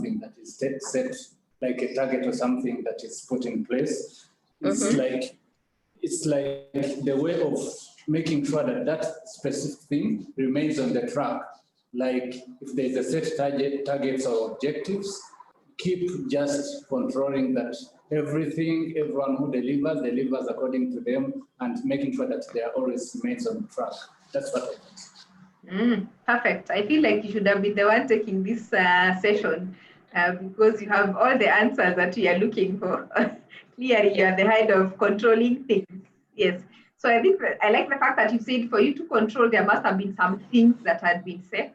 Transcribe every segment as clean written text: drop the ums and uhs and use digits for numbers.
something that is set, like a target or something that is put in place. It's like the way of making sure that that specific thing remains on the track. Like if there's a set targets or objectives, keep just controlling that everyone who delivers according to them, and making sure that they are always remains on track. That's what I meant. Perfect. I feel like you should have been the one taking this session because you have all the answers that we are looking for. Clearly, you are the head of controlling things. Yes. So I think I like the fact that you said for you to control, there must have been some things that had been set.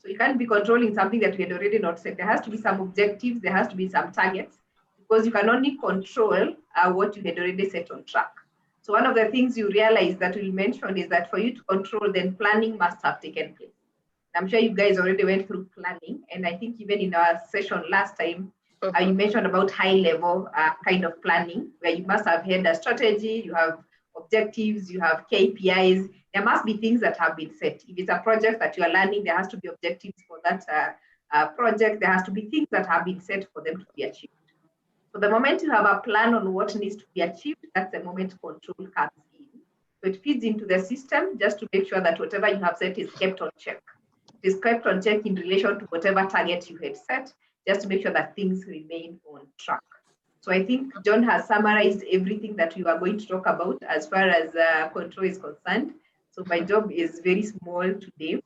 So you can't be controlling something that we had already not set. There has to be some objectives. There has to be some targets, because you can only control what you had already set on track. So one of the things you realize that we'll mention is that for you to control, then planning must have taken place. I'm sure you guys already went through planning. And I think even in our session last time, you mentioned about high level kind of planning, where you must have had a strategy, you have objectives, you have KPIs. There must be things that have been set. If it's a project that you are learning, there has to be objectives for that project. There has to be things that have been set for them to be achieved. So the moment you have a plan on what needs to be achieved, that's the moment control comes in. So it feeds into the system just to make sure that whatever you have set is kept on check. It is kept on check in relation to whatever target you had set, just to make sure that things remain on track. So I think John has summarized everything that we were going to talk about as far as control is concerned. So my job is very small today.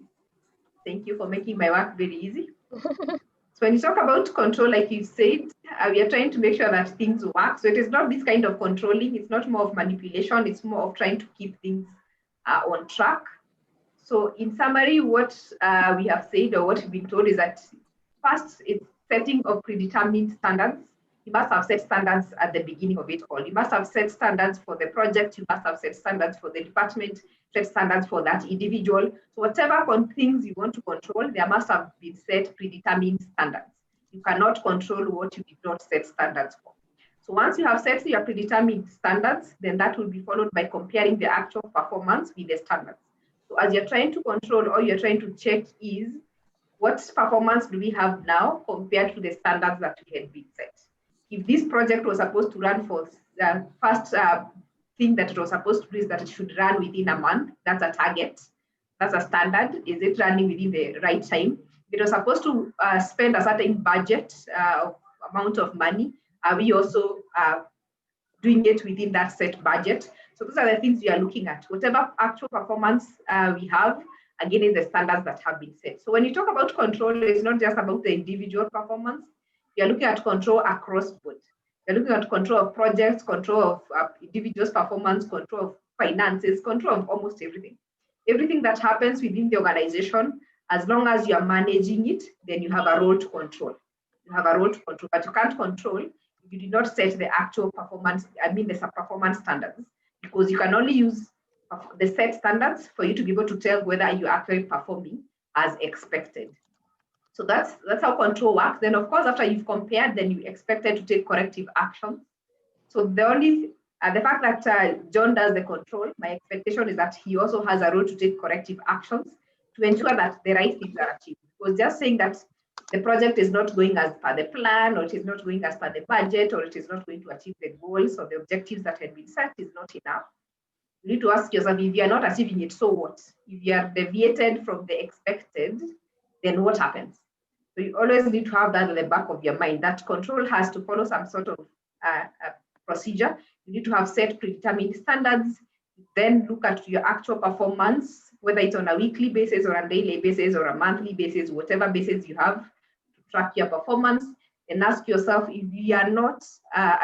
Thank you for making my work very easy. So when you talk about control, like you said, we are trying to make sure that things work. So it is not this kind of controlling. It's not more of manipulation. It's more of trying to keep things on track. So in summary, what we have said or what we've been told is that first, it's setting of predetermined standards. You must have set standards at the beginning of it all. You must have set standards for the project. You must have set standards for the department, set standards for that individual. So whatever things you want to control, there must have been set predetermined standards. You cannot control what you did not set standards for. So once you have set your predetermined standards, then that will be followed by comparing the actual performance with the standards. So as you're trying to control, all you're trying to check is what performance do we have now compared to the standards that we had been set. If this project was supposed to run for the first thing that it was supposed to do is that it should run within a month, that's a target, that's a standard. Is it running within the right time? If it was supposed to spend a certain budget amount of money, are we also doing it within that set budget? So those are the things we are looking at. Whatever actual performance we have, again, is the standards that have been set. So when you talk about control, it's not just about the individual performance. You're looking at control across board. You're looking at control of projects, control of individuals' performance, control of finances, control of almost everything. Everything that happens within the organization, as long as you're managing it, then you have a role to control. You have a role to control, but you can't control if you did not set the actual performance, the performance standards, because you can only use the set standards for you to be able to tell whether you're actually performing as expected. So that's how control works. Then, of course, after you've compared, then you expected to take corrective action. So the fact that John does the control, my expectation is that he also has a role to take corrective actions to ensure that the right things are achieved. Because just saying that the project is not going as per the plan, or it is not going as per the budget, or it is not going to achieve the goals or the objectives that had been set is not enough. You need to ask yourself, if you are not achieving it, so what? If you are deviated from the expected, then what happens? So you always need to have that at the back of your mind, that control has to follow some sort of procedure. You need to have set predetermined standards, then look at your actual performance, whether it's on a weekly basis or a daily basis or a monthly basis, whatever basis you have to track your performance, and ask yourself, if you are not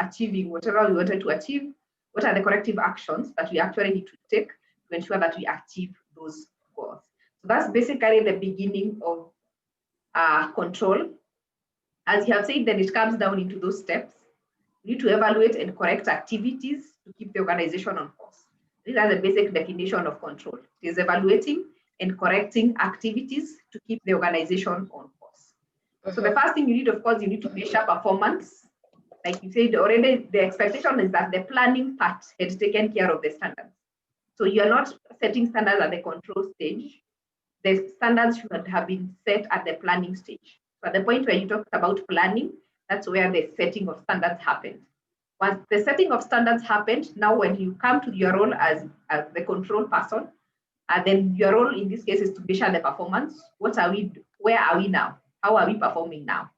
achieving whatever we wanted to achieve, what are the corrective actions that we actually need to take to ensure that we achieve those goals? So that's basically the beginning of control. As you have said, then it comes down into those steps. You need to evaluate and correct activities to keep the organization on course. These are the basic definition of control. It is evaluating and correcting activities to keep the organization on course. So the first thing you need, of course, you need to measure performance. Like you said already, the expectation is that the planning part had taken care of the standards. So you are not setting standards at the control stage. The standards should have been set at the planning stage. So at the point where you talked about planning, that's where the setting of standards happened. Once the setting of standards happened, now when you come to your role as the control person, and then your role in this case is to measure the performance. What are we? Where are we now? How are we performing now?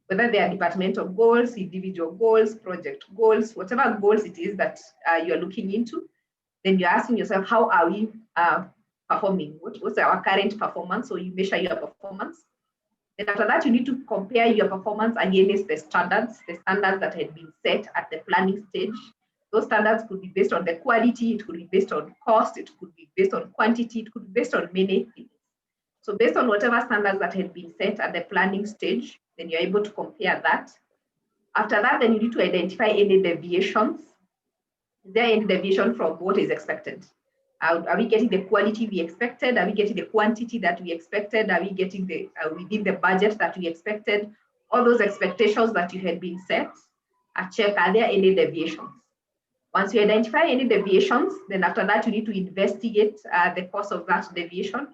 Whether they are departmental goals, individual goals, project goals, whatever goals it is that you're looking into, then you're asking yourself, how are we performing? What's our current performance? So you measure your performance. And after that, you need to compare your performance against the standards that had been set at the planning stage. Those standards could be based on the quality, it could be based on cost, it could be based on quantity, it could be based on many things. So based on whatever standards that had been set at the planning stage, then you're able to compare that. After that, then you need to identify any deviations. Is there any deviation from what is expected? Are we getting the quality we expected? Are we getting the quantity that we expected? Are we getting the within the budget that we expected? All those expectations that you had been set, check, are there any deviations? Once you identify any deviations, then after that, you need to investigate the cause of that deviation.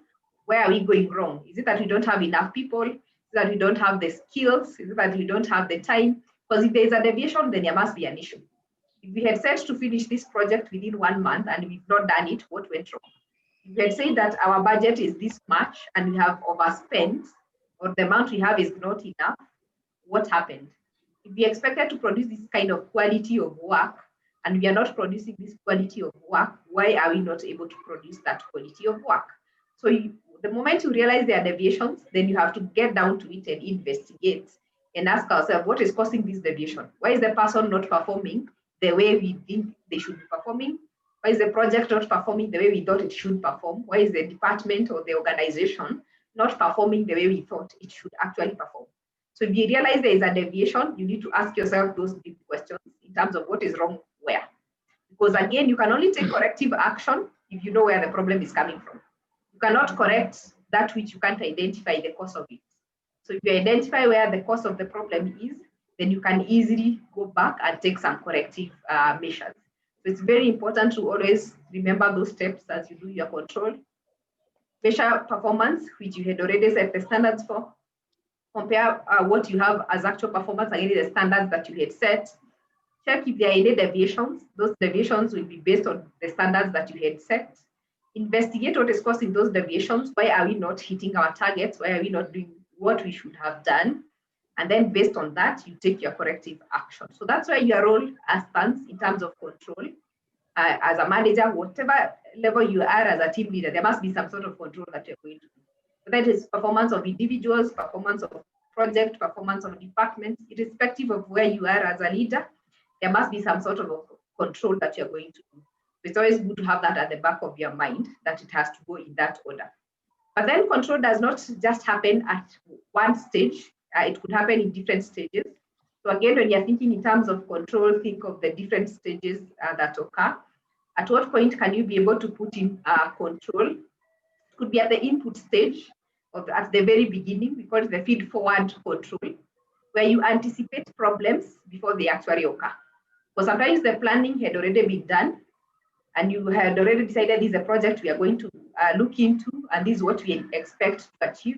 Where are we going wrong? Is it that we don't have enough people? Is it that we don't have the skills? Is it that we don't have the time? Because if there's a deviation, then there must be an issue. If we had set to finish this project within 1 month and we've not done it, what went wrong? If we had said that our budget is this much and we have overspent, or the amount we have is not enough, what happened? If we expected to produce this kind of quality of work and we are not producing this quality of work, why are we not able to produce that quality of work? So the moment you realize there are deviations, then you have to get down to it and investigate and ask ourselves, what is causing this deviation? Why is the person not performing the way we think they should be performing? Why is the project not performing the way we thought it should perform? Why is the department or the organization not performing the way we thought it should actually perform? So if you realize there is a deviation, you need to ask yourself those deep questions in terms of what is wrong where. Because again, you can only take corrective action if you know where the problem is coming from. You cannot correct that which you can't identify the cause of it. So if you identify where the cause of the problem is, then you can easily go back and take some corrective measures. So it's very important to always remember those steps as you do your control. Measure performance, which you had already set the standards for. Compare what you have as actual performance against the standards that you had set. Check if there are any deviations. Those deviations will be based on the standards that you had set. Investigate what is causing those deviations. Why are we not hitting our targets? Why are we not doing what we should have done? And then based on that, you take your corrective action. So that's where your role stands in terms of control. As a manager, whatever level you are as a team leader, there must be some sort of control that you're going to do. That is performance of individuals, performance of project, performance of departments, irrespective of where you are as a leader, there must be some sort of control that you're going to do. It's always good to have that at the back of your mind, that it has to go in that order. But then control does not just happen at one stage. It could happen in different stages. So again, when you're thinking in terms of control, think of the different stages that occur. At what point can you be able to put in control? It could be at the input stage, or at the very beginning, we call it the feed-forward control, where you anticipate problems before they actually occur. Because sometimes the planning had already been done, and you had already decided this is a project we are going to look into, and this is what we expect to achieve.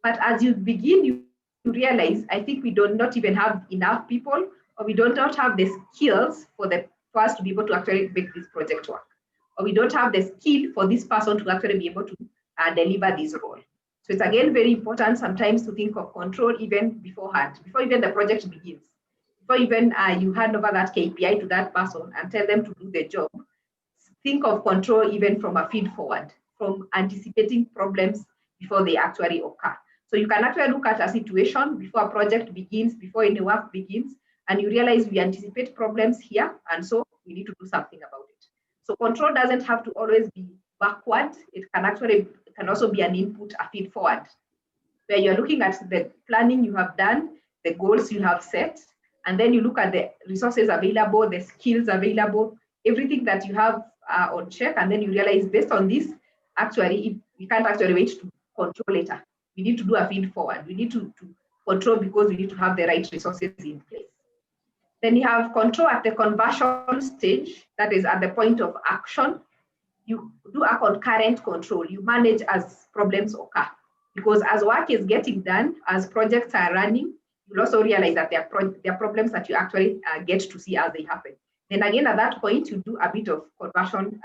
But as you begin, you realize, I think we do not even have enough people, or we do not have the skills for us to be able to actually make this project work. Or we don't have the skill for this person to actually be able to deliver this role. So it's again very important sometimes to think of control even beforehand, before even the project begins. Before even you hand over that KPI to that person and tell them to do the job, think of control even from a feed forward, from anticipating problems before they actually occur. So you can actually look at a situation before a project begins, before any work begins, and you realize we anticipate problems here, and so we need to do something about it. So control doesn't have to always be backward. It can also be an input, a feed forward, where you're looking at the planning you have done, the goals you have set, and then you look at the resources available, the skills available, everything that you have on check, and then you realize based on this, actually, we can't actually wait to control later. We need to do a feed forward. We need to control because we need to have the right resources in place. Then you have control at the conversion stage, that is at the point of action. You do a concurrent control. You manage as problems occur. Because as work is getting done, as projects are running, you'll also realize that there are problems that you actually get to see as they happen. Then again, at that point, you do a bit of conversion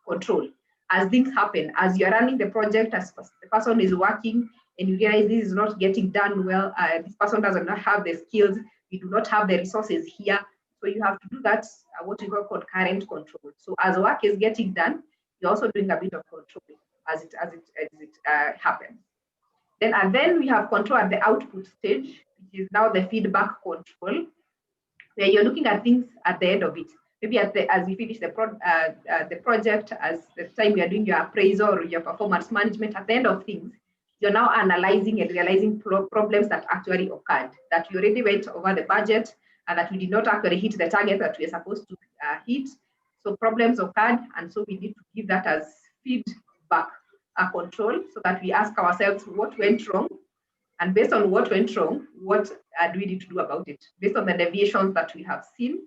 control. As things happen, as you're running the project, as the person is working, and you realize this is not getting done well, this person does not have the skills, we do not have the resources here. So you have to do that, what we call concurrent control. So as work is getting done, you're also doing a bit of control as it happens. Then we have control at the output stage, which is now the feedback control, where you're looking at things at the end of it. Maybe as you finish the project, as the time you're doing your appraisal or your performance management, at the end of things, you're now analyzing and realizing problems that actually occurred, that you already went over the budget and that we did not actually hit the target that we are supposed to hit. So problems occurred, and so we need to give that as feedback control, so that we ask ourselves what went wrong, and based on what went wrong, what do we need to do about it? Based on the deviations that we have seen,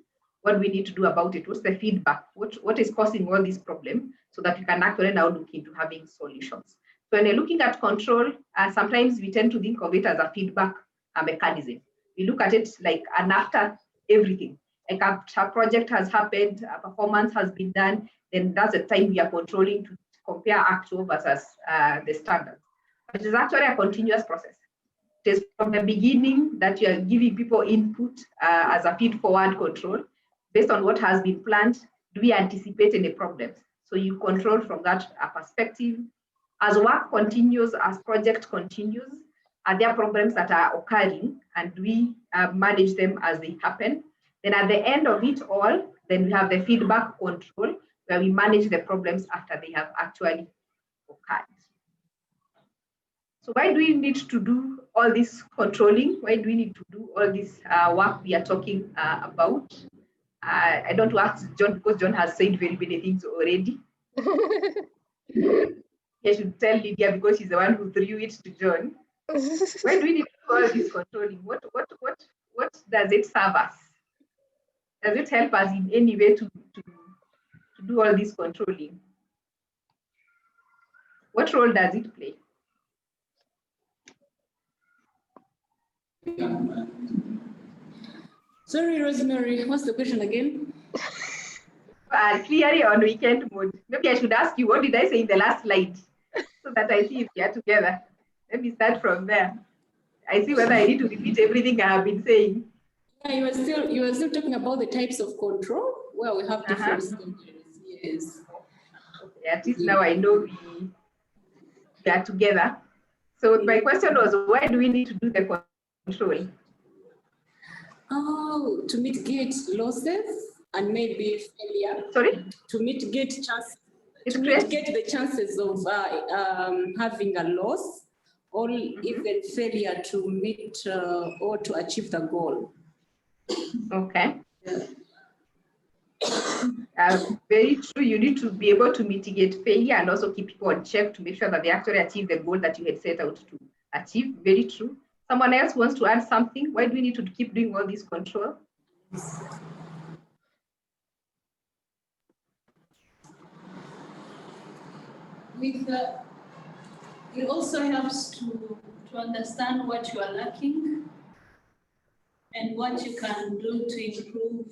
what do we need to do about it? What's the feedback? What is causing all these problems, so that we can actually now look into having solutions. So when you're looking at control, sometimes we tend to think of it as a feedback mechanism. We look at it like an after everything. Like a project has happened, a performance has been done, then that's the time we are controlling to compare actual versus the standard. It is actually a continuous process. It is from the beginning that you are giving people input as a feed-forward control. Based on what has been planned, do we anticipate any problems? So you control from that perspective. As work continues, as project continues, are there problems that are occurring, and do we manage them as they happen? Then at the end of it all, then we have the feedback control, where we manage the problems after they have actually occurred. So why do we need to do all this controlling? Why do we need to do all this work we are talking about? I don't ask John, because John has said very many things already. I should tell Lydia, because she's the one who threw it to John. Why do we need to do all this controlling? What does it serve us? Does it help us in any way to do all this controlling? What role does it play? Sorry, Rosemary, what's the question again? Clearly on weekend mode. Maybe I should ask you, what did I say in the last slide? So that I see if we are together. Let me start from there. I see whether I need to repeat everything I have been saying. Yeah, you were still talking about the types of control, where we have different stages. Yes. Okay, at least now I know we are together. So my question was, why do we need to do the control? Oh, to mitigate losses and maybe failure. Sorry? To mitigate the chances of having a loss, or even failure to meet or to achieve the goal. Okay. Very true. You need to be able to mitigate failure and also keep people on check to make sure that they actually achieve the goal that you had set out to achieve. Very true. Someone else wants to add something? Why do we need to keep doing all this control? It also helps to understand what you are lacking and what you can do to improve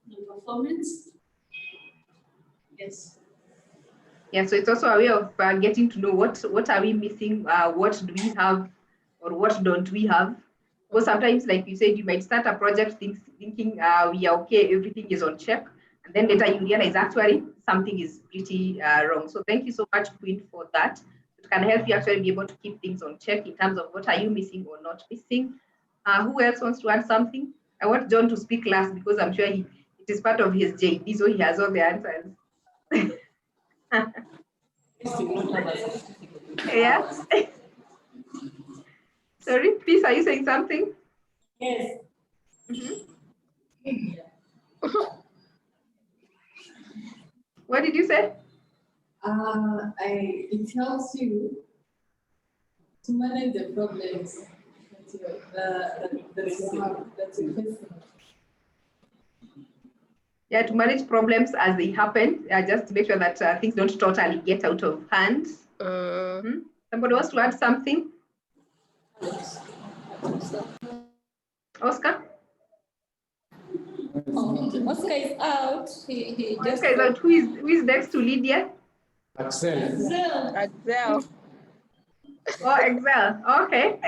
the performance. Yes. Yeah, so it's also a way of getting to know what are we missing, what do we have, or what don't we have. Because sometimes, like you said, you might start a project thinking we are okay, everything is on check, and then later you realize actually something is pretty wrong. So thank you so much, Queen, for that. It can help you actually be able to keep things on check in terms of what are you missing or not missing. Who else wants to add something? I want John to speak last, because I'm sure it is part of his JD, so he has all the answers. Yeah. Sorry, please, are you saying something? Yes. What did you say? It helps you to manage the problems that you face. Yeah, to manage problems as they happen, just to make sure that things don't totally get out of hand. Somebody wants to add something? Oscar? Oscar is out. He just. Oscar is out. Who is next to Lydia? Axel. Excel. Oh, Excel. Okay.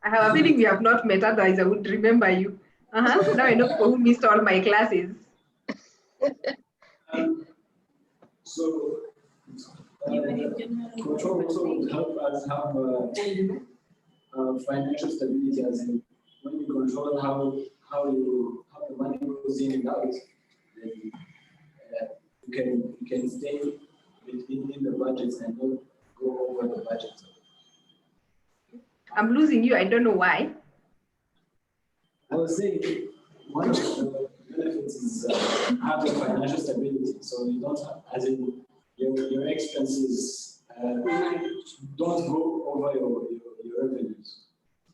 I have a feeling we have not met, otherwise I would remember you. Now I know people who missed all my classes. So, control also would help us have financial stability, as in when you control how the money goes in and out, then you can stay within the budgets and not go over the budget. I'm losing you. I don't know why. I was saying one of the benefits is having financial stability. So you don't, as in your expenses don't go over your revenues.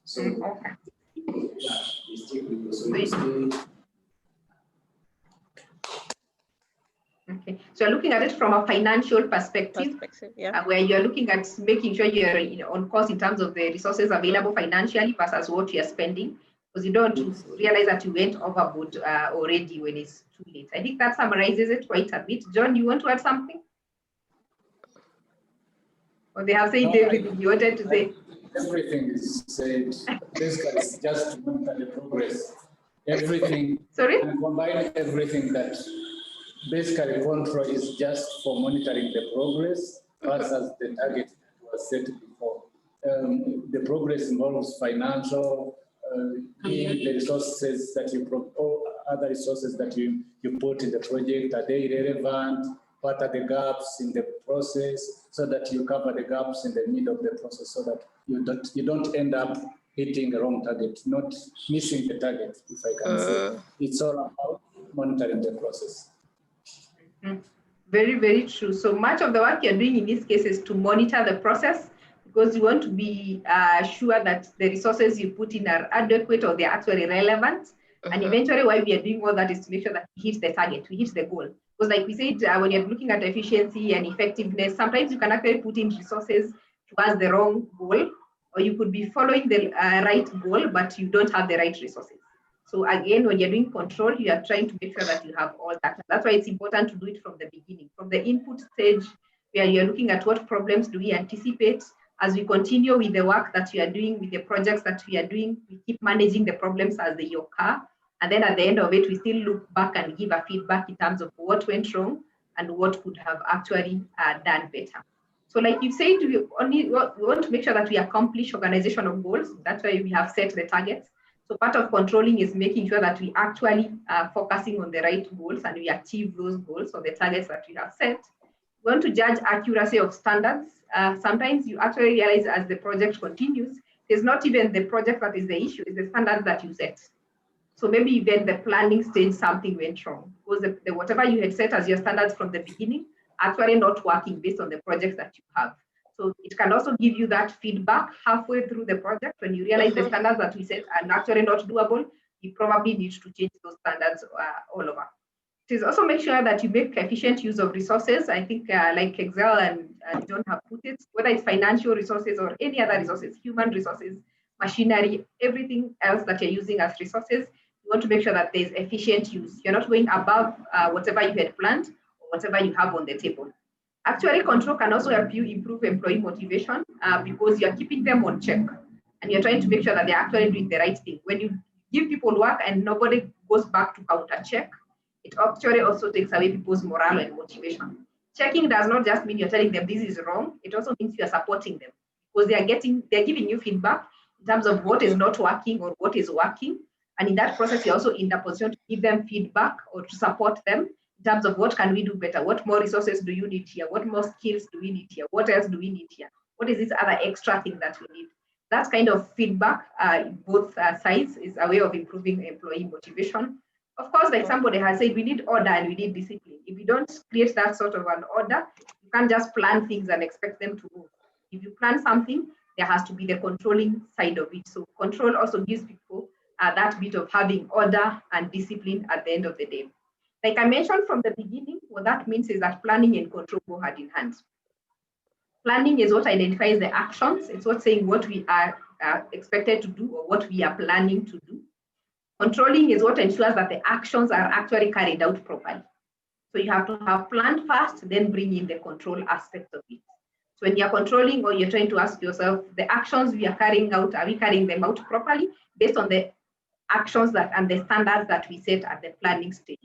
So Okay. yeah, you stick with so you stay. Okay, so you're looking at it from a financial perspective, Yeah. where you're looking at making sure you're on course in terms of the resources available financially versus what you're spending, because you don't realize that you went overboard already when it's too late. I think that summarizes it quite a bit. John, you want to add something? Or they have said everything you wanted to say? Everything is said. Basically, it's just to monitor the progress. Everything. Sorry? And combine everything that basically control is just for monitoring the progress versus the target that was set before. The progress involves financial, the resources that or other resources that you put in the project. Are they relevant? What are the gaps in the process, so that you cover the gaps in the middle of the process, so that you don't end up hitting the wrong target, not missing the target, if I can say. It's all about monitoring the process. Very, very true. So much of the work you're doing in this case is to monitor the process, because you want to be sure that the resources you put in are adequate or they're actually relevant. And eventually why we are doing all that is to make sure that we hit the target, we hit the goal. Because like we said, when you're looking at efficiency and effectiveness, sometimes you can actually put in resources towards the wrong goal, or you could be following the right goal, but you don't have the right resources. So again, when you're doing control, you are trying to make sure that you have all that. That's why it's important to do it from the beginning, from the input stage, where you're looking at what problems do we anticipate. As we continue with the work that we are doing, with the projects that we are doing, we keep managing the problems as they occur. And then at the end of it, we still look back and give a feedback in terms of what went wrong and what could have actually done better. So like you said, we want to make sure that we accomplish organizational goals. That's why we have set the targets. So part of controlling is making sure that we actually are focusing on the right goals and we achieve those goals or the targets that we have set. We want to judge accuracy of standards. Sometimes you actually realize as the project continues, it's not even the project that is the issue, it's the standards that you set. So maybe even the planning stage, something went wrong, because the whatever you had set as your standards from the beginning, actually not working based on the projects that you have. So it can also give you that feedback halfway through the project when you realize the standards that we set are actually not doable. You probably need to change those standards all over. It is also make sure that you make efficient use of resources. I think like Excel and John have put it, whether it's financial resources or any other resources, human resources, machinery, everything else that you're using as resources, you want to make sure that there's efficient use. You're not going above whatever you had planned or whatever you have on the table. Actually, control can also help you improve employee motivation because you're keeping them on check and you're trying to make sure that they're actually doing the right thing. When you give people work and nobody goes back to counter check, it actually also takes away people's morale and motivation. Checking does not just mean you're telling them this is wrong, it also means you're supporting them because they're giving you feedback in terms of what is not working or what is working. And in that process, you're also in the position to give them feedback or to support them in terms of what can we do better? What more resources do you need here? What more skills do we need here? What else do we need here? What is this other extra thing that we need? That kind of feedback, both sides, is a way of improving employee motivation. Of course, like somebody has said, we need order and we need discipline. If you don't create that sort of an order, you can't just plan things and expect them to move. If you plan something, there has to be the controlling side of it. So control also gives people that bit of having order and discipline at the end of the day. Like I mentioned from the beginning, what that means is that planning and control go hand in hand. Planning is what identifies the actions. It's what saying what we are expected to do or what we are planning to do. Controlling is what ensures that the actions are actually carried out properly. So you have to have planned first, then bring in the control aspect of it. So when you're controlling, or you're trying to ask yourself, the actions we are carrying out, are we carrying them out properly based on the actions that and the standards that we set at the planning stage?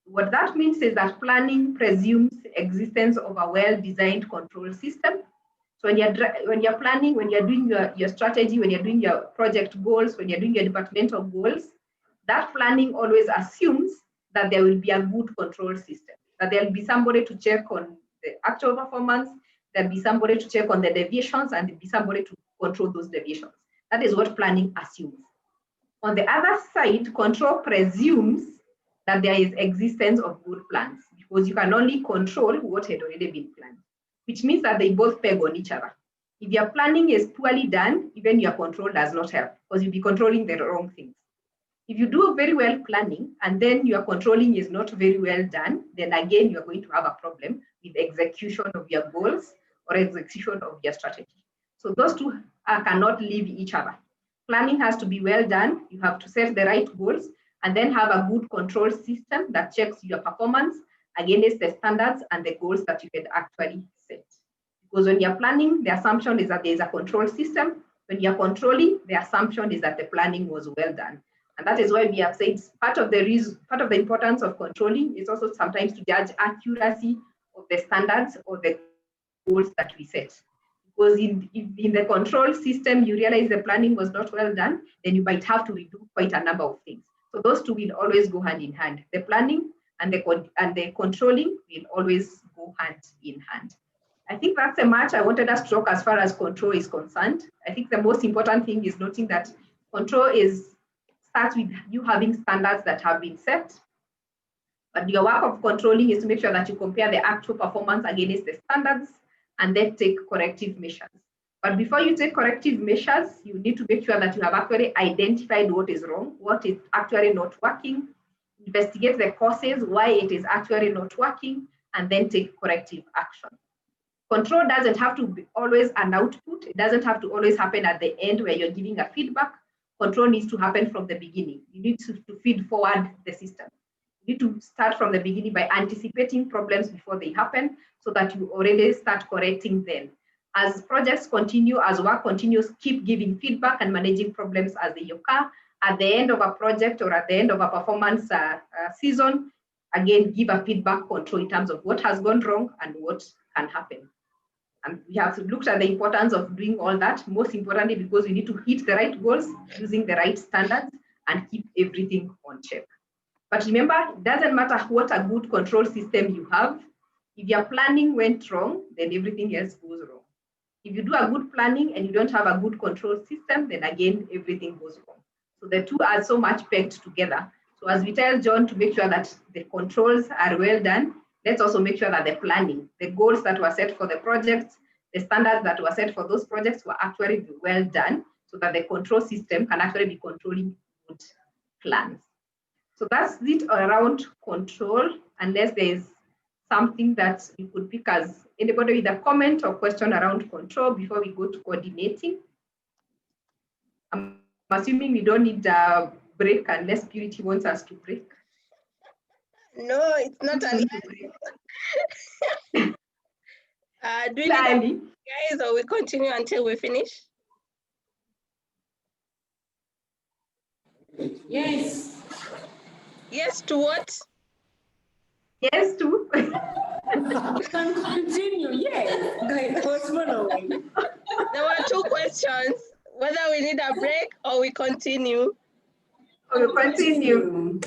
What that means is that planning presumes existence of a well-designed control system. So when you're planning, when you're doing your strategy, when you're doing your project goals, when you're doing your departmental goals, that planning always assumes that there will be a good control system, that there'll be somebody to check on the actual performance, there'll be somebody to check on the deviations, and there'll be somebody to control those deviations. That is what planning assumes. On the other side, control presumes that there is existence of good plans, because you can only control what had already been planned, which means that they both peg on each other. If your planning is poorly done, even your control does not help, because you'll be controlling the wrong things. If you do very well planning and then your controlling is not very well done, then again, you're going to have a problem with execution of your goals or execution of your strategy. So those two cannot leave each other. Planning has to be well done. You have to set the right goals and then have a good control system that checks your performance against the standards and the goals that you can actually set. Because when you're planning, the assumption is that there is a control system. When you're controlling, the assumption is that the planning was well done. And that is why we have said part of the importance of controlling is also sometimes to judge accuracy of the standards or the goals that we set. Because in the control system, you realize the planning was not well done, then you might have to redo quite a number of things. So those two will always go hand in hand. The planning and the controlling will always go hand in hand. I think that's a much I wanted us to talk as far as control is concerned. I think the most important thing is noting that control starts with you having standards that have been set. But your work of controlling is to make sure that you compare the actual performance against the standards and then take corrective measures. But before you take corrective measures, you need to make sure that you have actually identified what is wrong, what is actually not working, investigate the causes, why it is actually not working, and then take corrective action. Control doesn't have to be always an output. It doesn't have to always happen at the end where you're giving a feedback. Control needs to happen from the beginning. You need to feed forward the system. You need to start from the beginning by anticipating problems before they happen so that you already start correcting them. As projects continue, as work continues, keep giving feedback and managing problems as they occur. At the end of a project or at the end of a performance season, again, give a feedback control in terms of what has gone wrong and what can happen. And we have looked at the importance of doing all that, most importantly, because we need to hit the right goals using the right standards and keep everything on check. But remember, it doesn't matter what a good control system you have. If your planning went wrong, then everything else goes wrong. If you do a good planning and you don't have a good control system, then again, everything goes wrong. So the two are so much pegged together. So as we tell John to make sure that the controls are well done, let's also make sure that the planning, the goals that were set for the projects, the standards that were set for those projects were actually well done so that the control system can actually be controlling good plans. So that's it around control, unless there's something that you could pick as anybody with a comment or question around control before we go to coordinating. I'm assuming we don't need a break unless Purity wants us to break. No, it's not an do we need a break, guys, or we continue until we finish? Yes. Yes to what? Yes to. We can continue, yes. Guys, what's following? There were two questions, whether we need a break or we continue. We'll continue.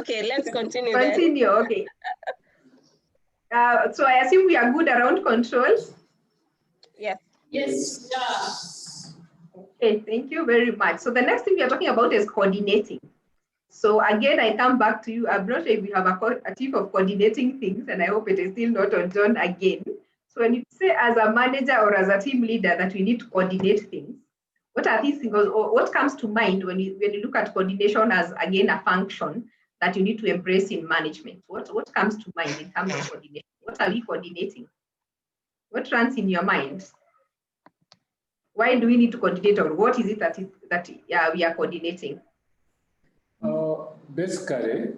Okay, let's continue Continue, then. okay. So I assume we are good around controls? Yes. Yes. Yeah. Okay, thank you very much. So the next thing we are talking about is coordinating. So again, I come back to you. I'm not sure if we have a tip of coordinating things, and I hope it is still not on John again. So when you say as a manager or as a team leader that we need to coordinate things, what are these things, or what comes to mind when you look at coordination as, again, a function that you need to embrace in management? What comes to mind in terms of coordination? What are we coordinating? What runs in your mind? Why do we need to coordinate, or what is it that we are coordinating? Basically,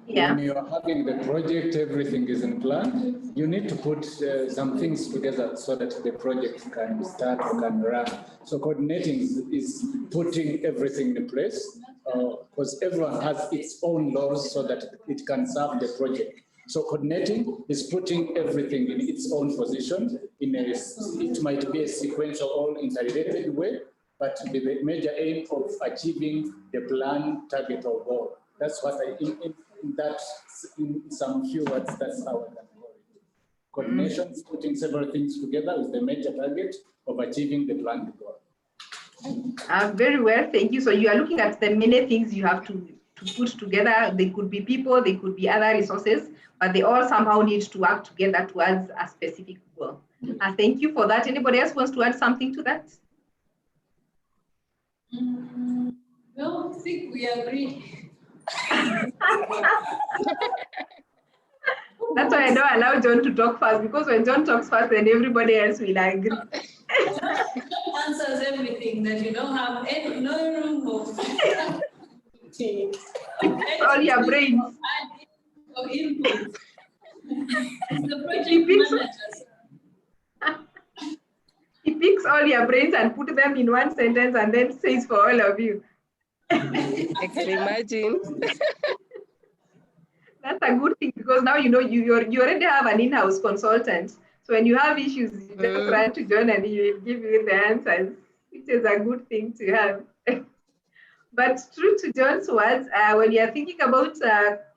when you are having the project, everything is in plan. You need to put some things together so that the project can start or can run. So coordinating is putting everything in place because everyone has its own laws so that it can serve the project. So coordinating is putting everything in its own position. It might be a sequential or interrelated way, but with the major aim of achieving the plan, target, or goal. That's what in some few words, that's how I can call it. Coordination is putting several things together with the major target of achieving the planned goal. Very well, thank you. So you are looking at the many things you have to put together. They could be people, they could be other resources, but they all somehow need to work together towards a specific goal. Thank you for that. Anybody else wants to add something to that? No, I think we agree. That's why I don't allow John to talk first, because when John talks first, then everybody else will agree. John answers everything, that you don't have no room of all your brains. Of input. The project manager. He picks all your brains and put them in one sentence and then says for all of you. I can imagine. That's a good thing, because now you already have an in-house consultant. So when you have issues, you just run to John and he will give you the answers, which is a good thing to have. But true to John's words, when you are thinking about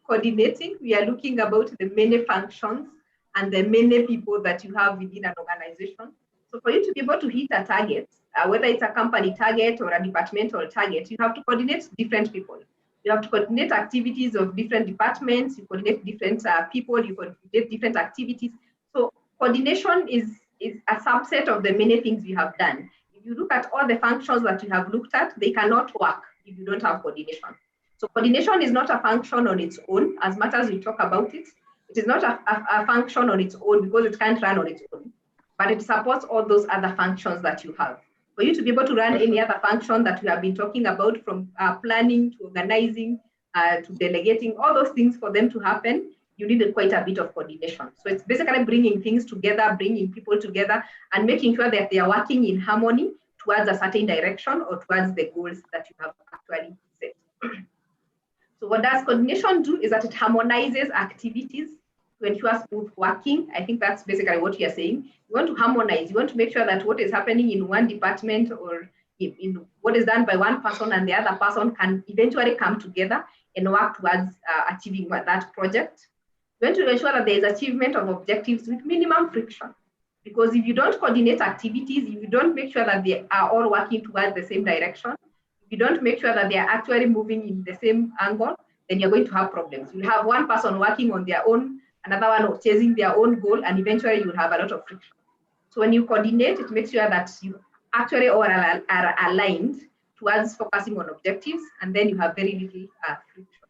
coordinating, we are looking about the many functions and the many people that you have within an organization. So for you to be able to hit a target, whether it's a company target or a departmental target, you have to coordinate different people. You have to coordinate activities of different departments, you coordinate different people, you coordinate different activities. So coordination is a subset of the many things you have done. If you look at all the functions that you have looked at, they cannot work if you don't have coordination. So coordination is not a function on its own, as much as we talk about it. It is not a function on its own because it can't run on its own, but it supports all those other functions that you have. For you to be able to run any other function that we have been talking about, from planning to organizing to delegating, all those things, for them to happen, you need quite a bit of coordination. So it's basically bringing things together, bringing people together, and making sure that they are working in harmony towards a certain direction or towards the goals that you have actually set. So what does coordination do is that it harmonizes activities to ensure smooth working. I think that's basically what you're saying. You want to harmonize. You want to make sure that what is happening in one department or in what is done by one person and the other person can eventually come together and work towards achieving that project. You want to ensure that there is achievement of objectives with minimum friction. Because if you don't coordinate activities, if you don't make sure that they are all working towards the same direction, if you don't make sure that they are actually moving in the same angle, then you're going to have problems. You'll have one person working on their own, another one chasing their own goal, and eventually you'll have a lot of friction. So when you coordinate, it makes sure that you actually all are aligned towards focusing on objectives, and then you have very little friction.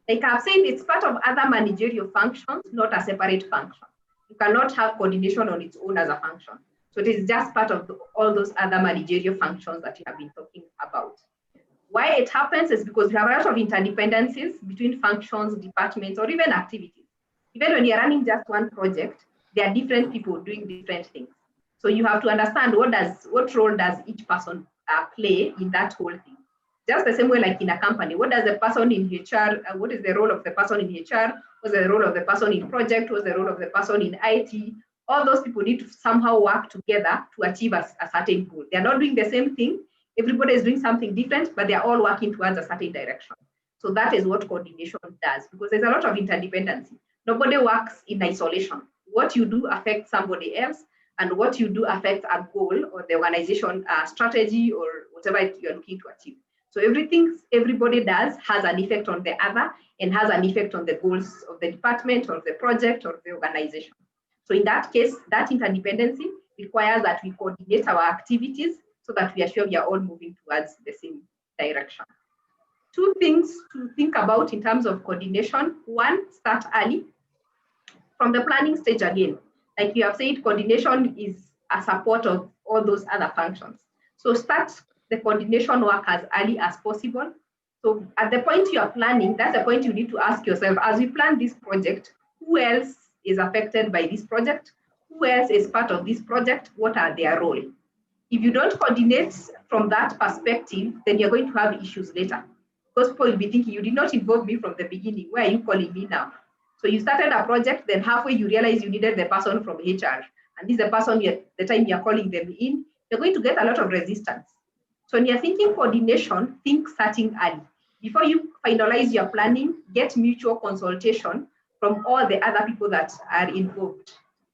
Like I've said, it's part of other managerial functions, not a separate function. You cannot have coordination on its own as a function. So it is just part of all those other managerial functions that you have been talking about. Why it happens is because you have a lot of interdependencies between functions, departments, or even activities. Even when you're running just one project, there are different people doing different things. So you have to understand what role does each person play in that whole thing. Just the same way like in a company, what does the person in HR, what is the role of the person in HR, what's the role of the person in project, what's the role of the person in IT? All those people need to somehow work together to achieve a certain goal. They're not doing the same thing. Everybody is doing something different, but they're all working towards a certain direction. So that is what coordination does, because there's a lot of interdependency. Nobody works in isolation. What you do affects somebody else, and what you do affects a goal or the organization strategy or whatever you're looking to achieve. So everything everybody does has an effect on the other and has an effect on the goals of the department or the project or the organization. So in that case, that interdependency requires that we coordinate our activities so that we are sure we are all moving towards the same direction. Two things to think about in terms of coordination. One, start early. From the planning stage again, Like you have said, coordination is a support of all those other functions. So start the coordination work as early as possible. So at the point you are planning, that's the point you need to ask yourself, as we plan this project, who else is affected by this project? Who else is part of this project? What are their role? If you don't coordinate from that perspective, then you're going to have issues later. Because people will be thinking, you did not involve me from the beginning. Why are you calling me now? So you started a project, then halfway you realize you needed the person from HR. And this is the person, the time you're calling them in, you're going to get a lot of resistance. So when you're thinking coordination, think starting early. Before you finalize your planning, get mutual consultation from all the other people that are involved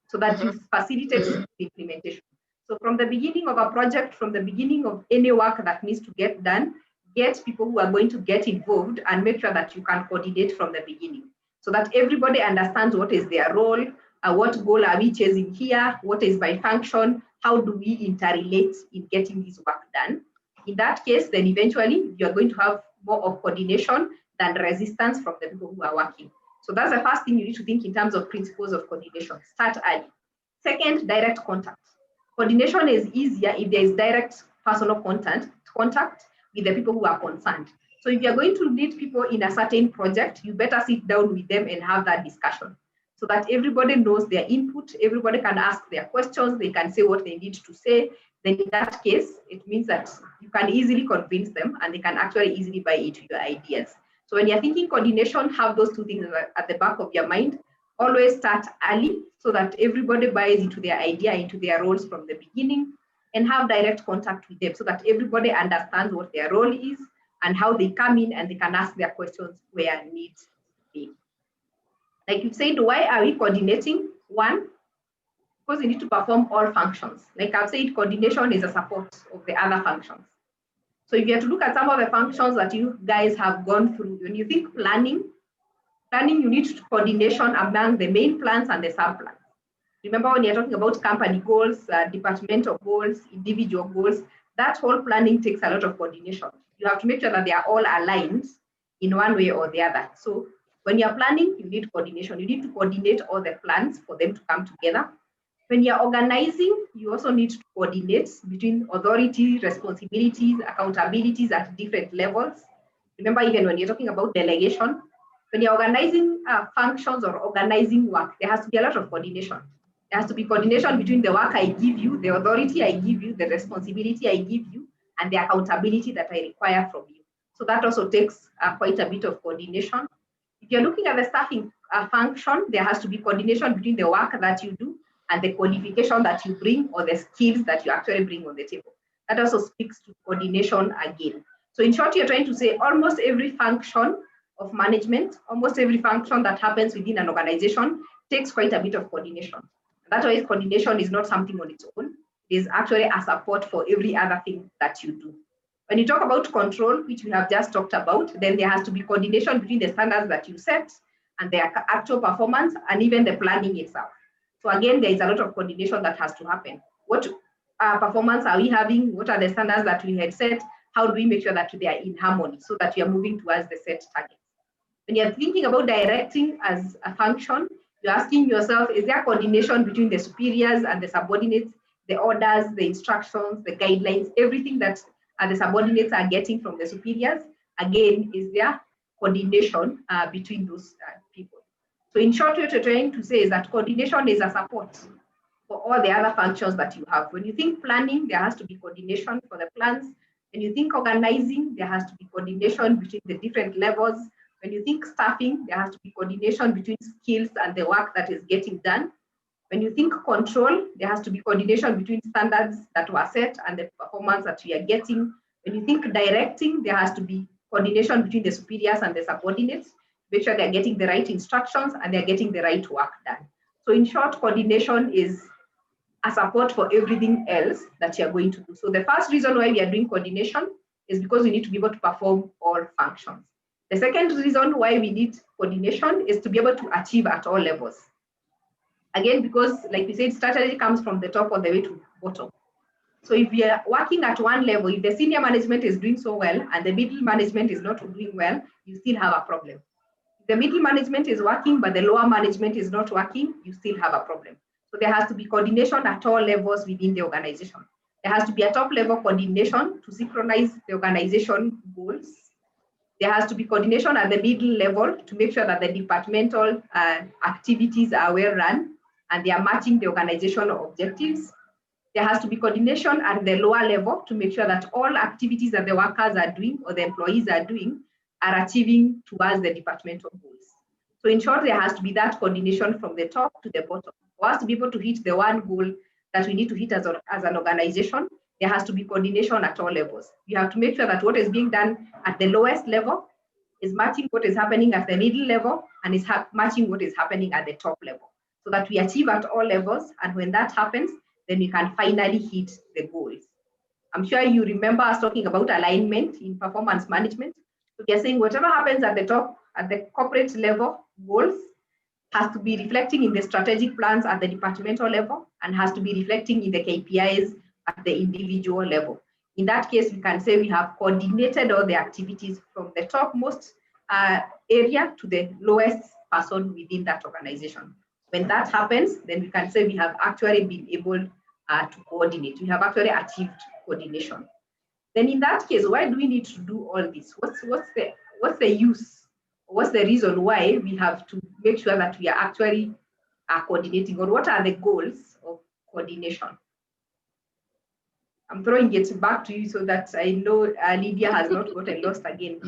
so that you facilitate the implementation. So from the beginning of a project, from the beginning of any work that needs to get done, get people who are going to get involved and make sure that you can coordinate from the beginning so that everybody understands what is their role, what goal are we chasing here, what is my function, how do we interrelate in getting this work done. In that case, then eventually you're going to have more of coordination than resistance from the people who are working. So that's the first thing you need to think in terms of principles of coordination. Start early. Second, direct contact. Coordination is easier if there is direct personal contact with the people who are concerned. So if you're going to lead people in a certain project, you better sit down with them and have that discussion so that everybody knows their input, everybody can ask their questions, they can say what they need to say. Then in that case, it means that you can easily convince them and they can actually easily buy into your ideas. So when you're thinking coordination, have those two things at the back of your mind. Always start early so that everybody buys into their idea, into their roles from the beginning, and have direct contact with them so that everybody understands what their role is and how they come in and they can ask their questions where needs be. Like you said, why are we coordinating? One, because we need to perform all functions. Like I've said, coordination is a support of the other functions. So if you have to look at some of the functions that you guys have gone through, when you think planning, you need coordination among the main plans and the sub-plans. Remember when you're talking about company goals, departmental goals, individual goals, that whole planning takes a lot of coordination. You have to make sure that they are all aligned in one way or the other. So when you're planning, you need coordination. You need to coordinate all the plans for them to come together. When you're organizing, you also need to coordinate between authority, responsibilities, accountabilities at different levels. Remember, even when you're talking about delegation, when you're organizing functions or organizing work, there has to be a lot of coordination. There has to be coordination between the work I give you, the authority I give you, the responsibility I give you, and the accountability that I require from you. So that also takes quite a bit of coordination. If you're looking at the staffing function, there has to be coordination between the work that you do and the qualification that you bring or the skills that you actually bring on the table. That also speaks to coordination again. So in short, you're trying to say almost every function of management, almost every function that happens within an organization takes quite a bit of coordination. That's why coordination is not something on its own. It is actually a support for every other thing that you do. When you talk about control, which we have just talked about, then there has to be coordination between the standards that you set and their actual performance and even the planning itself. So again, there is a lot of coordination that has to happen. What performance are we having? What are the standards that we had set? How do we make sure that they are in harmony so that we are moving towards the set targets? When you're thinking about directing as a function, you're asking yourself, is there coordination between the superiors and the subordinates, the orders, the instructions, the guidelines, everything that the subordinates are getting from the superiors? Again, is there coordination between those people? So in short, what you're trying to say is that coordination is a support for all the other functions that you have. When you think planning, there has to be coordination for the plans. When you think organizing, there has to be coordination between the different levels. When you think staffing, there has to be coordination between skills and the work that is getting done. When you think control, there has to be coordination between standards that were set and the performance that we are getting. When you think directing, there has to be coordination between the superiors and the subordinates, make sure they're getting the right instructions and they're getting the right work done. So in short, coordination is a support for everything else that you're going to do. So the first reason why we are doing coordination is because we need to be able to perform all functions. The second reason why we need coordination is to be able to achieve at all levels. Again, because like we said, strategy comes from the top all the way to bottom. So if we are working at one level, if the senior management is doing so well and the middle management is not doing well, you still have a problem. If the middle management is working, but the lower management is not working, you still have a problem. So there has to be coordination at all levels within the organization. There has to be a top level coordination to synchronize the organization goals. There has to be coordination at the middle level to make sure that the departmental activities are well run and they are matching the organizational objectives. There has to be coordination at the lower level to make sure that all activities that the workers are doing or the employees are doing are achieving towards the departmental goals. So in short, there has to be that coordination from the top to the bottom. For us to be able to hit the one goal that we need to hit as an organization, there has to be coordination at all levels. You have to make sure that what is being done at the lowest level is matching what is happening at the middle level and is matching what is happening at the top level, so that we achieve at all levels. And when that happens, then we can finally hit the goals. I'm sure you remember us talking about alignment in performance management. So we are saying whatever happens at the top, at the corporate level, goals has to be reflecting in the strategic plans at the departmental level and has to be reflecting in the KPIs at the individual level. In that case, we can say we have coordinated all the activities from the topmost area to the lowest person within that organization. When that happens, then we can say we have actually been able to coordinate. We have actually achieved coordination. Then in that case, why do we need to do all this? What's the use? What's the reason why we have to make sure that we are actually coordinating, or what are the goals of coordination? I'm throwing it back to you so that I know Lydia has not gotten lost again.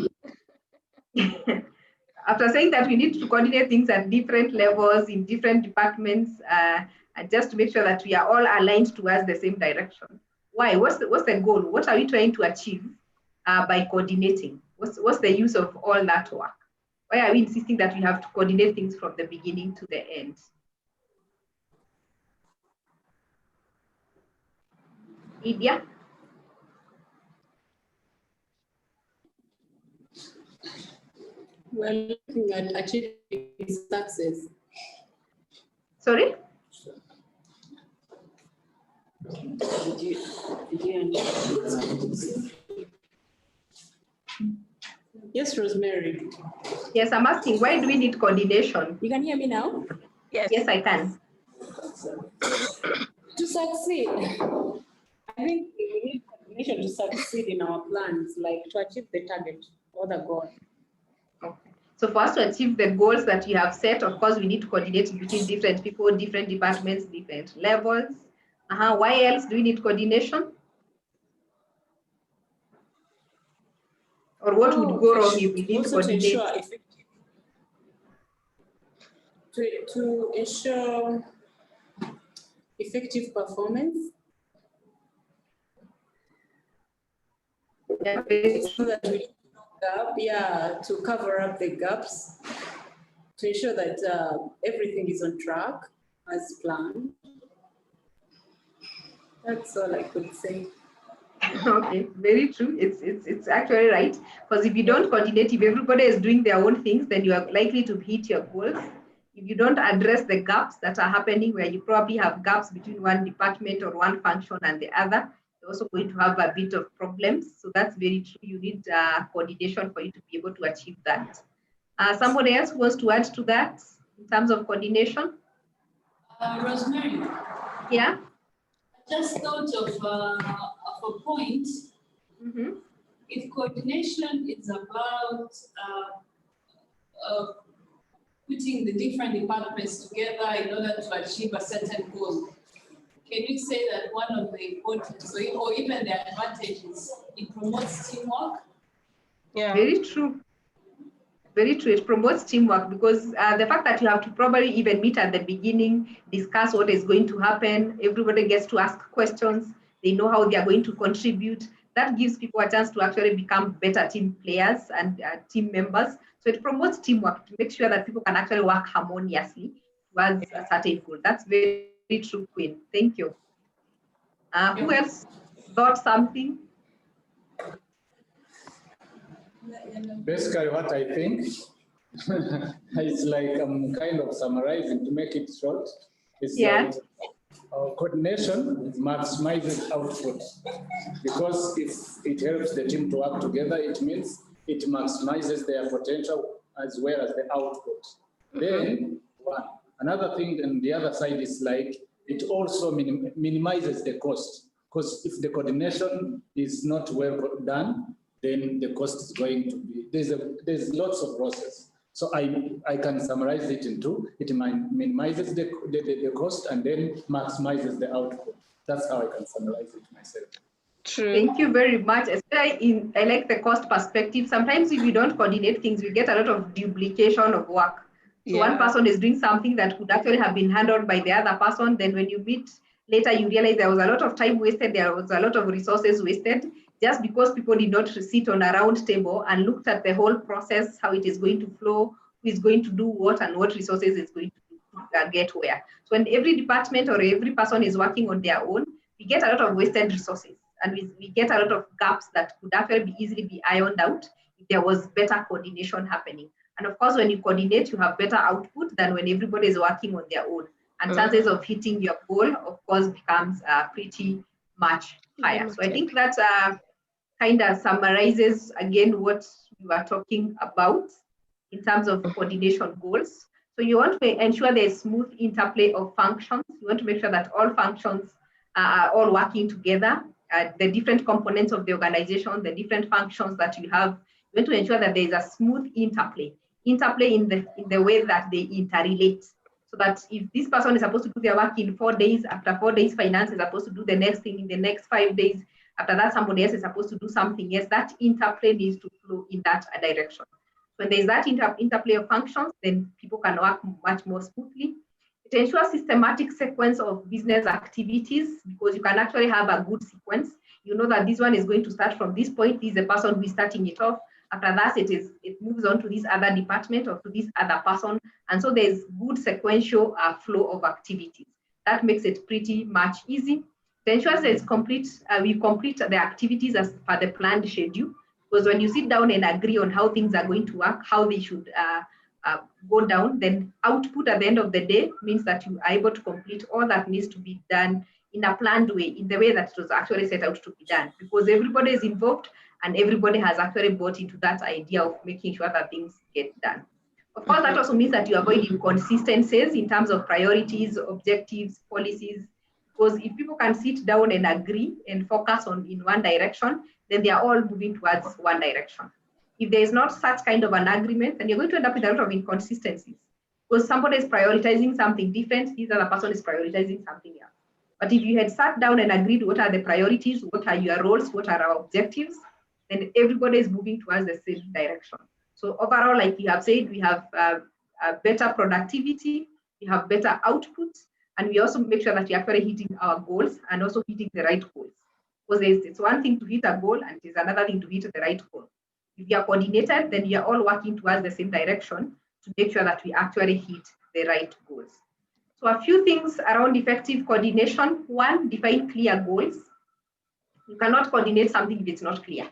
After saying that we need to coordinate things at different levels in different departments, and just to make sure that we are all aligned towards the same direction. Why? What's the goal? What are we trying to achieve by coordinating? What's the use of all that work? Why are we insisting that we have to coordinate things from the beginning to the end? Lydia? We're looking at achieving success. Sorry? Did you understand? Yes, Rosemary. Yes, I'm asking, why do we need coordination? You can hear me now? Yes. Yes, I can. To succeed, I think we need coordination to succeed in our plans, like to achieve the target or the goal. Okay. So for us to achieve the goals that you have set, of course, we need to coordinate between different people, different departments, different levels. Why else do we need coordination? Or what would go wrong if we didn't coordinate? To ensure effective performance. Yeah, so that we to cover up the gaps, to ensure that everything is on track as planned. That's all I could say. Okay, very true. It's actually right. Because if you don't coordinate, if everybody is doing their own things, then you are likely to hit your goals. If you don't address the gaps that are happening, where you probably have gaps between one department or one function and the other, you're also going to have a bit of problems. So that's very true. You need coordination for you to be able to achieve that. Somebody else wants to add to that in terms of coordination? Rosemary. Yeah. I just thought of a point. Mm-hmm. If coordination is about putting the different departments together in order to achieve a certain goal, can you say that one of the importance or even the advantages, it promotes teamwork? Yeah. Very true. Very true. It promotes teamwork because the fact that you have to probably even meet at the beginning, discuss what is going to happen, everybody gets to ask questions, they know how they are going to contribute. That gives people a chance to actually become better team players and team members. So it promotes teamwork to make sure that people can actually work harmoniously towards a certain goal. That's very, very true, Queen. Thank you. Who else got something? Basically, what I think, it's like I'm kind of summarizing to make it short. It's like coordination maximizes output, because if it helps the team to work together, it means it maximizes their potential as well as the output. Then another thing on the other side is like it also minimizes the cost. Because if the coordination is not well done, then the cost is going to be, there's lots of process. So I can summarize it in two. It minimizes the cost and then maximizes the output. That's how I can summarize it myself. True. Thank you very much. Especially I like the cost perspective. Sometimes if we don't coordinate things, we get a lot of duplication of work. So one person is doing something that could actually have been handled by the other person. Then when you meet later, you realize there was a lot of time wasted. There was a lot of resources wasted just because people did not sit on a round table and looked at the whole process, how it is going to flow, who is going to do what, and what resources is going to get where. So when every department or every person is working on their own, we get a lot of wasted resources. And we get a lot of gaps that could actually easily be ironed out if there was better coordination happening. And of course, when you coordinate, you have better output than when everybody is working on their own. And chances of hitting your goal, of course, becomes pretty much higher. So I think that kind of summarizes again what we were talking about in terms of coordination goals. So you want to ensure there's smooth interplay of functions. You want to make sure that all functions are all working together. The different components of the organization, the different functions that you have, you want to ensure that there is a smooth interplay in the way that they interrelate. So that if this person is supposed to do their work in 4 days, after 4 days, finance is supposed to do the next thing in the next 5 days. After that, somebody else is supposed to do something. Yes, that interplay needs to flow in that direction. When there's that interplay of functions, then people can work much more smoothly. It ensures systematic sequence of business activities because you can actually have a good sequence. You know that this one is going to start from this point. This is the person who is starting it off. After that, it moves on to this other department or to this other person. And so there's good sequential flow of activities. That makes it pretty much easy. It ensures that we complete the activities as per the planned schedule. Because when you sit down and agree on how things are going to work, how they should go down, then output at the end of the day means that you are able to complete all that needs to be done in a planned way, in the way that it was actually set out to be done, because everybody is involved and everybody has actually bought into that idea of making sure that things get done. Of course, that also means that you avoid inconsistencies in terms of priorities, objectives, policies, because if people can sit down and agree and focus in one direction, then they are all moving towards one direction. If there is not such kind of an agreement, then you're going to end up with a lot of inconsistencies because somebody is prioritizing something different, the other person is prioritizing something else. But if you had sat down and agreed what are the priorities, what are your roles, what are our objectives, then everybody is moving towards the same direction. So overall, like we have said, we have a better productivity, we have better output, and we also make sure that we're actually hitting our goals and also hitting the right goals. Because it's one thing to hit a goal and it's another thing to hit the right goal. If you are coordinated, then you are all working towards the same direction to make sure that we actually hit the right goals. So a few things around effective coordination. One, define clear goals. You cannot coordinate something if it's not clear.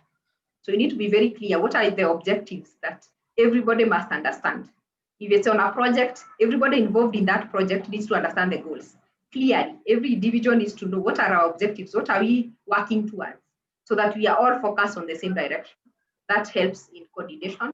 So you need to be very clear. What are the objectives that everybody must understand? If it's on a project, everybody involved in that project needs to understand the goals clearly. Every individual needs to know what are our objectives, what are we working towards, so that we are all focused on the same direction. That helps in coordination.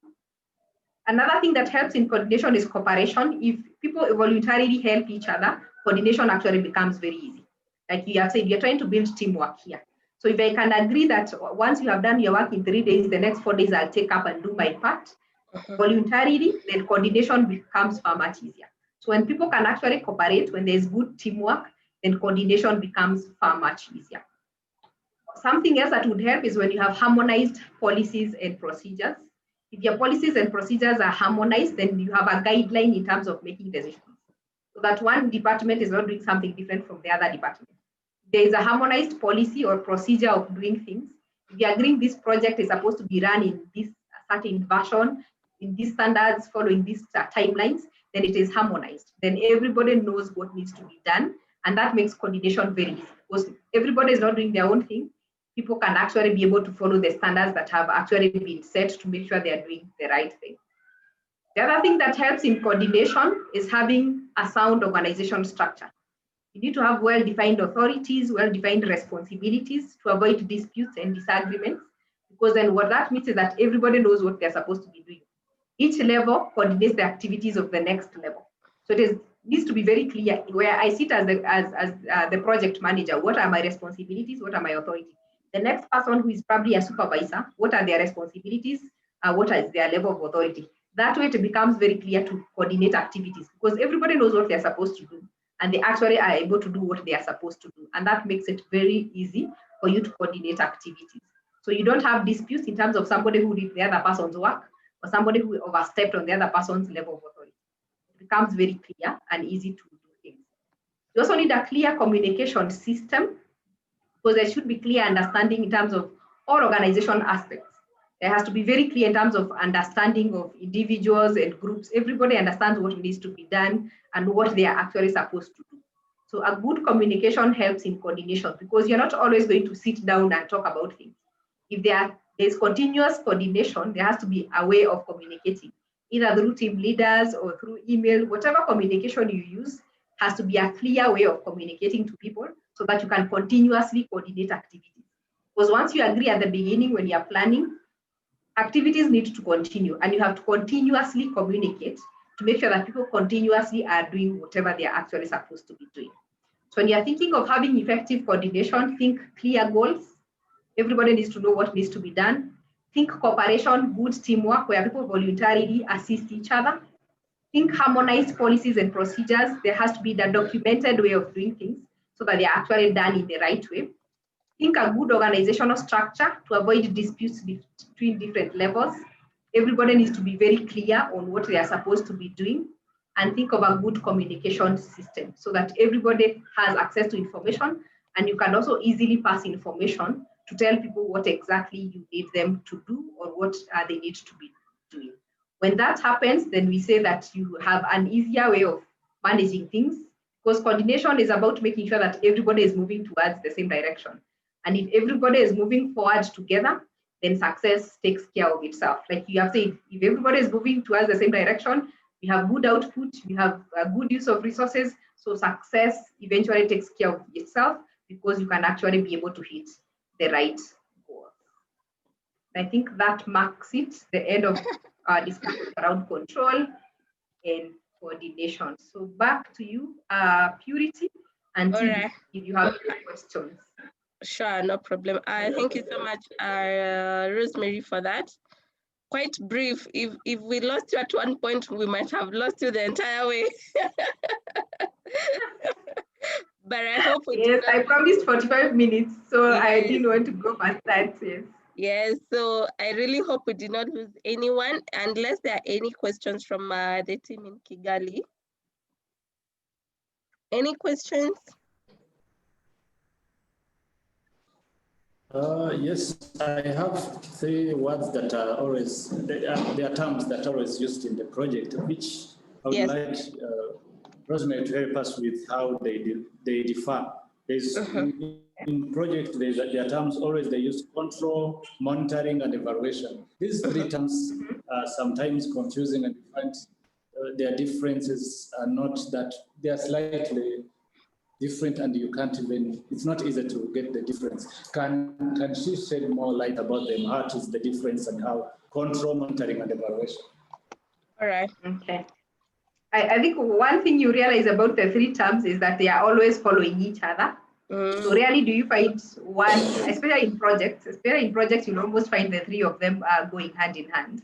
Another thing that helps in coordination is cooperation. If people voluntarily help each other, coordination actually becomes very easy. Like you have said, you're trying to build teamwork here. So if I can agree that once you have done your work in 3 days, the next 4 days I'll take up and do my part voluntarily, then coordination becomes far much easier. So when people can actually cooperate, when there's good teamwork, then coordination becomes far much easier. Something else that would help is when you have harmonized policies and procedures. If your policies and procedures are harmonized, then you have a guideline in terms of making decisions. So that one department is not doing something different from the other department. There is a harmonized policy or procedure of doing things. If you agree this project is supposed to be run in this certain version, in these standards, following these timelines, then it is harmonized. Then everybody knows what needs to be done. And that makes coordination very easy because everybody is not doing their own thing. People can actually be able to follow the standards that have actually been set to make sure they are doing the right thing. The other thing that helps in coordination is having a sound organization structure. You need to have well-defined authorities, well-defined responsibilities to avoid disputes and disagreements, because then what that means is that everybody knows what they're supposed to be doing. Each level coordinates the activities of the next level. So it is needs to be very clear where I sit as the project manager. What are my responsibilities? What are my authority? The next person who is probably a supervisor, what are their responsibilities? What is their level of authority? That way it becomes very clear to coordinate activities because everybody knows what they're supposed to do and they actually are able to do what they are supposed to do. And that makes it very easy for you to coordinate activities. So you don't have disputes in terms of somebody who did the other person's work or somebody who overstepped on the other person's level of authority. It becomes very clear and easy to do things. You also need a clear communication system because there should be clear understanding in terms of all organization aspects. There has to be very clear in terms of understanding of individuals and groups. Everybody understands what needs to be done and what they are actually supposed to do. So a good communication helps in coordination because you're not always going to sit down and talk about things. If there's continuous coordination, there has to be a way of communicating, either through team leaders or through email. Whatever communication you use has to be a clear way of communicating to people so that you can continuously coordinate activities. Because once you agree at the beginning when you're planning, activities need to continue and you have to continuously communicate to make sure that people continuously are doing whatever they are actually supposed to be doing. So when you're thinking of having effective coordination, think clear goals. Everybody needs to know what needs to be done. Think cooperation, good teamwork, where people voluntarily assist each other. Think harmonized policies and procedures. There has to be the documented way of doing things so that they are actually done in the right way. Think a good organizational structure to avoid disputes between different levels. Everybody needs to be very clear on what they are supposed to be doing. And think of a good communication system so that everybody has access to information and you can also easily pass information to tell people what exactly you need them to do or what they need to be doing. When that happens, then we say that you have an easier way of managing things because coordination is about making sure that everybody is moving towards the same direction. And if everybody is moving forward together, then success takes care of itself. Like you have said, if everybody is moving towards the same direction, we have good output, we have a good use of resources, so success eventually takes care of itself because you can actually be able to hit the right goal. I think that marks it, the end of our discussion around control and coordination. So back to you, Purity, and Right. if you have any questions. Sure, no problem. Thank you so much, Rosemary, for that. Quite brief. If we lost you at one point, we might have lost you the entire way. But I hope we Yes, I promised 45 minutes, so yes. I didn't want to go past that. Yes. Yes, so I really hope we did not lose anyone, unless there are any questions from the team in Kigali. Any questions? Yes, I have 3 words that are always, they are terms that are always used in the project, which I would like Rosemary to help us with how they differ. There's, in project, there are terms always they use: control, monitoring, and evaluation. These 3 terms are sometimes confusing, and find their differences are not that, they are slightly different, and you can't even, it's not easy to get the difference. Can she shed more light about them? How is the difference and how control, monitoring, and evaluation? All right. Okay. I think one thing you realize about the 3 terms is that they are always following each other. So rarely do you find one, especially in projects, you'll almost find the 3 of them going hand in hand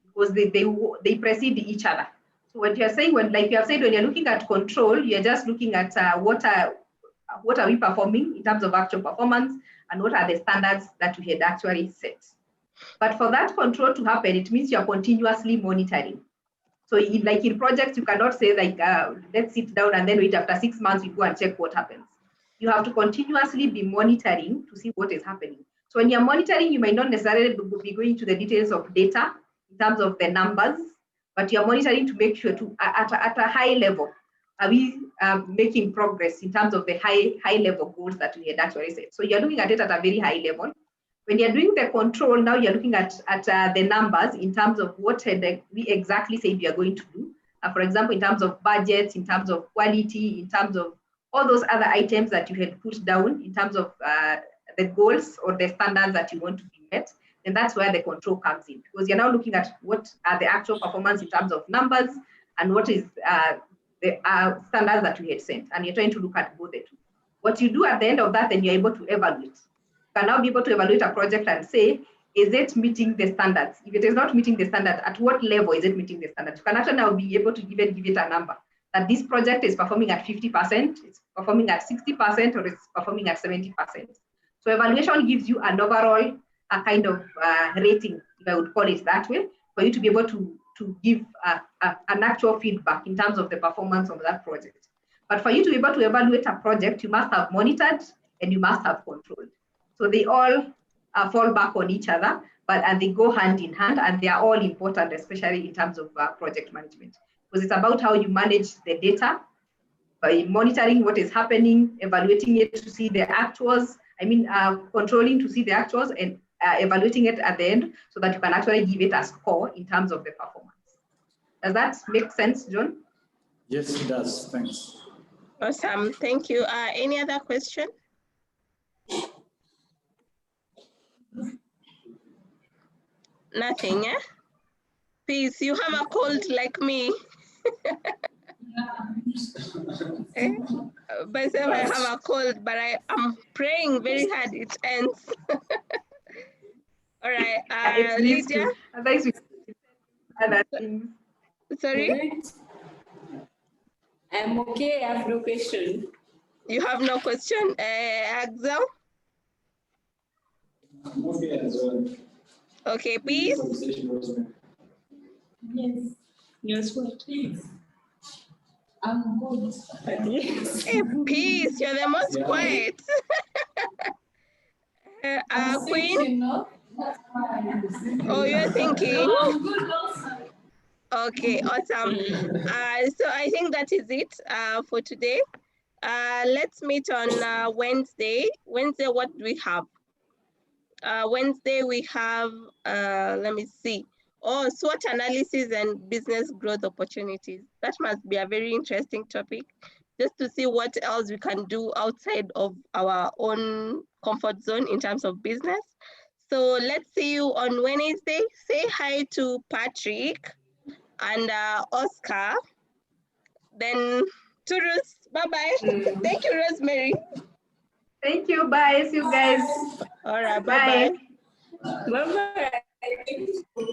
because they precede each other. So what you're saying, like you have said, when you're looking at control, you're just looking at what are we performing in terms of actual performance and what are the standards that we had actually set. But for that control to happen, it means you're continuously monitoring. So in projects, you cannot say like, let's sit down and then wait after 6 months, we go and check what happens. You have to continuously be monitoring to see what is happening. So when you're monitoring, you might not necessarily be going to the details of data in terms of the numbers, but you're monitoring to make sure at a high level, are we making progress in terms of the high level goals that we had actually set. So you're looking at it at a very high level. When you're doing the control, now you're looking at the numbers in terms of what we exactly said we are going to do. For example, in terms of budgets, in terms of quality, in terms of all those other items that you had put down in terms of the goals or the standards that you want to be met. And that's where the control comes in, because you're now looking at what are the actual performance in terms of numbers and what is the standards that we had sent, and you're trying to look at both the two. What you do at the end of that, then you're able to evaluate. You can now be able to evaluate a project and say, is it meeting the standards? If it is not meeting the standard, at what level is it meeting the standards? You can actually now be able to even give it a number, that this project is performing at 50%, it's performing at 60%, or it's performing at 70%. So evaluation gives you an overall kind of rating, if I would call it that way, for you to be able to give an actual feedback in terms of the performance of that project. But for you to be able to evaluate a project, you must have monitored and you must have controlled. So they all fall back on each other, and they go hand in hand, and they are all important, especially in terms of project management, because it's about how you manage the data, by monitoring what is happening, evaluating it to see the actuals, controlling to see the actuals, and evaluating it at the end so that you can actually give it a score in terms of the performance. Does that make sense, John? Yes, it does. Thanks. Awesome. Thank you. Any other question? Nothing, eh? Please, you have a cold like me. But I have a cold, but I'm praying very hard it ends. All right, Lydia. Other things. Sorry? I'm okay, I have no question. You have no question, Axel? I'm okay as well. Okay, please. Yes. Yes, what? I'm good. Yes. Hey, peace, you're the most quiet. Queen? You know? That's why Oh, you're thinking? No, I'm good also. Okay, awesome. So I think that is it for today. Let's meet on Wednesday. Wednesday, what do we have? Wednesday, we have, let me see. Oh, SWOT analysis and business growth opportunities. That must be a very interesting topic, just to see what else we can do outside of our own comfort zone in terms of business. So let's see you on Wednesday. Say hi to Patrick and Oscar. Then to Ruth. Bye-bye. Thank you, Rosemary. Thank you. Bye. See you guys. All right. Bye-bye. Bye-bye. Bye.